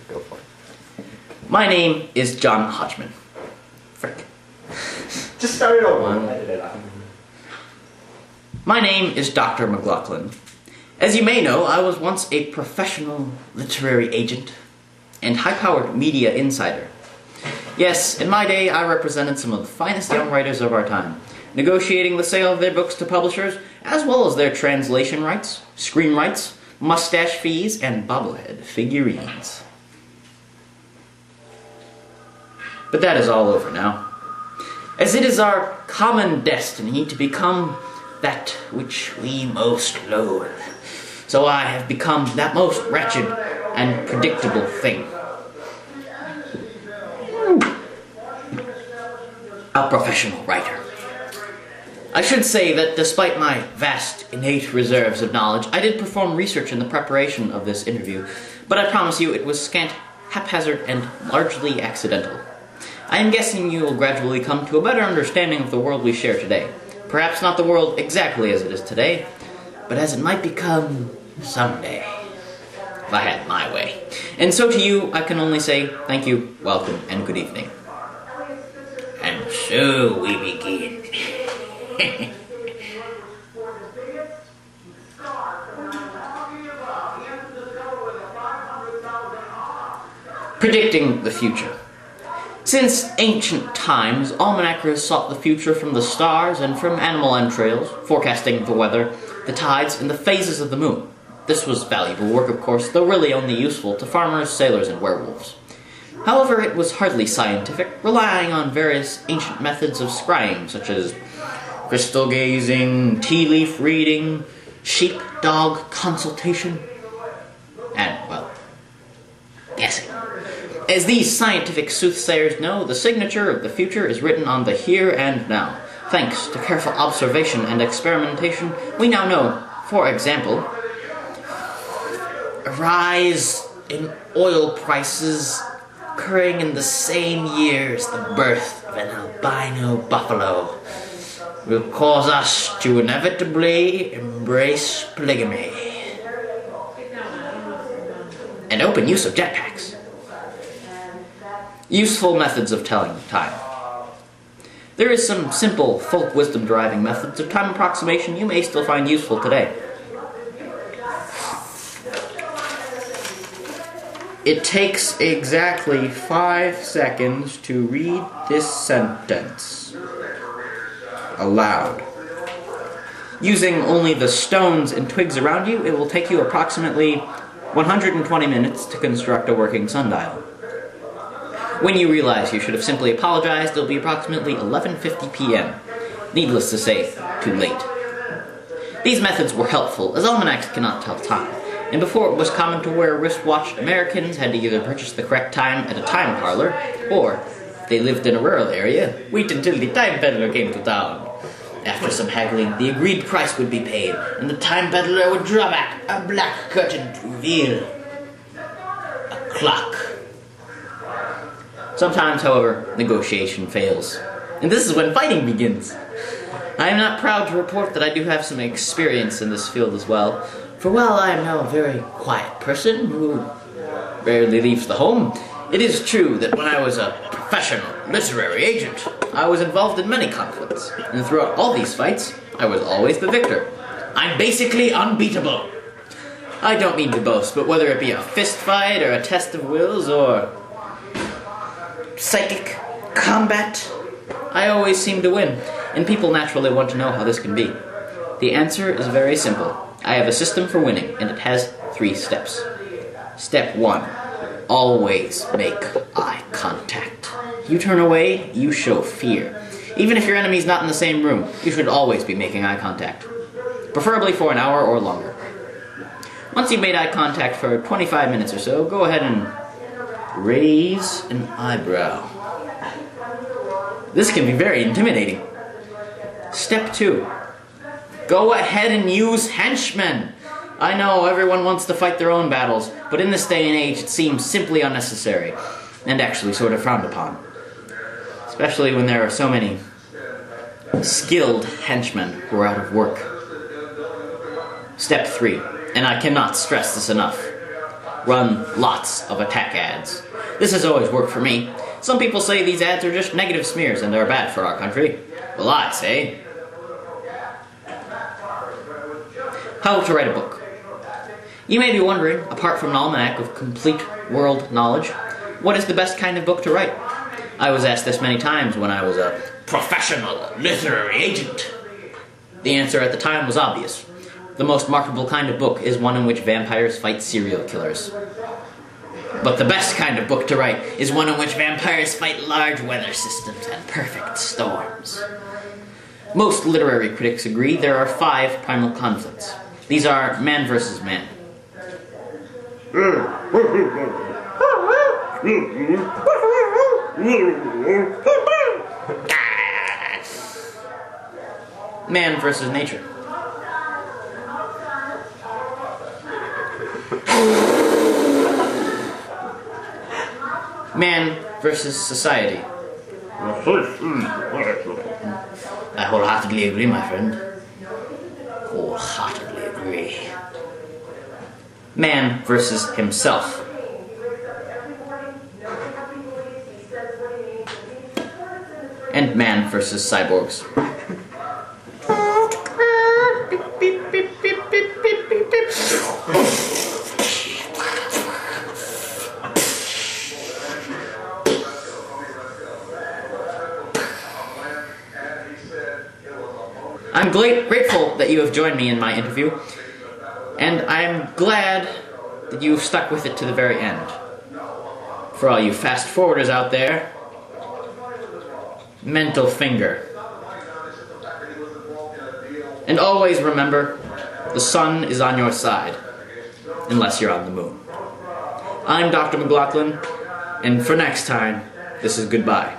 Go for it. My name is John Hodgman. Frick. Just start it over. One. Edit it out. My name is Dr. McLaughlin. As you may know, I was once a professional literary agent and high-powered media insider. Yes, in my day, I represented some of the finest young writers of our time, negotiating the sale of their books to publishers, as well as their translation rights, screen rights, mustache fees, and bobblehead figurines. But that is all over now, as it is our common destiny to become that which we most loathe. So I have become that most wretched and predictable thing. A professional writer. I should say that despite my vast innate reserves of knowledge, I did perform research in the preparation of this interview, but I promise you it was scant, haphazard, and largely accidental. I am guessing you will gradually come to a better understanding of the world we share today. Perhaps not the world exactly as it is today, but as it might become someday, if I had my way. And so to you, I can only say thank you, welcome, and good evening. And so we begin. Predicting the future. Since ancient times, almanackers sought the future from the stars and from animal entrails, forecasting the weather, the tides, and the phases of the moon. This was valuable work, of course, though really only useful to farmers, sailors, and werewolves. However, it was hardly scientific, relying on various ancient methods of scrying, such as crystal gazing, tea leaf reading, sheep-dog consultation, and, well, guessing. As these scientific soothsayers know, the signature of the future is written on the here and now. Thanks to careful observation and experimentation, we now know, for example, a rise in oil prices occurring in the same year as the birth of an albino buffalo will cause us to inevitably embrace polygamy and open use of jetpacks. Useful methods of telling time. There is some simple folk wisdom deriving methods of time approximation you may still find useful today. It takes exactly 5 seconds to read this sentence aloud. Using only the stones and twigs around you, it will take you approximately 120 minutes to construct a working sundial. When you realize you should have simply apologized, it'll be approximately 11:50 p.m. Needless to say, too late. These methods were helpful, as almanacs cannot tell time, and before it was common to wear a wristwatch, Americans had to either purchase the correct time at a time parlor, or, if they lived in a rural area, wait until the time peddler came to town. After some haggling, the agreed price would be paid, and the time peddler would draw back a black curtain to reveal a clock. Sometimes, however, negotiation fails. And this is when fighting begins. I am not proud to report that I do have some experience in this field as well, for while I am now a very quiet person who rarely leaves the home, it is true that when I was a professional literary agent, I was involved in many conflicts, and throughout all these fights, I was always the victor. I'm basically unbeatable. I don't mean to boast, but whether it be a fist fight, or a test of wills, or psychic combat, I always seem to win, and people naturally want to know how this can be. The answer is very simple. I have a system for winning, and it has 3 steps. Step 1. Always make eye contact. You turn away, you show fear. Even if your enemy's not in the same room, you should always be making eye contact. Preferably for an hour or longer. Once you've made eye contact for 25 minutes or so, go ahead and raise an eyebrow. This can be very intimidating. Step 2. Go ahead and use henchmen. I know everyone wants to fight their own battles, but in this day and age it seems simply unnecessary, and actually sort of frowned upon. Especially when there are so many skilled henchmen who are out of work. Step 3, and I cannot stress this enough. Run lots of attack ads. This has always worked for me. Some people say these ads are just negative smears and are bad for our country. Well, I say, how to write a book. You may be wondering, apart from an almanac of complete world knowledge, what is the best kind of book to write? I was asked this many times when I was a professional literary agent. The answer at the time was obvious. The most marketable kind of book is one in which vampires fight serial killers. But the best kind of book to write is one in which vampires fight large weather systems and perfect storms. Most literary critics agree there are 5 primal conflicts. These are man versus man. Man versus nature. Man versus society. I wholeheartedly agree, my friend. Wholeheartedly agree. Man versus himself. And man versus cyborgs. I'm grateful that you have joined me in my interview, and I'm glad that you've stuck with it to the very end. For all you fast forwarders out there, mental finger. And always remember, the sun is on your side, unless you're on the moon. I'm Dr. McLaughlin, and for next time, this is goodbye.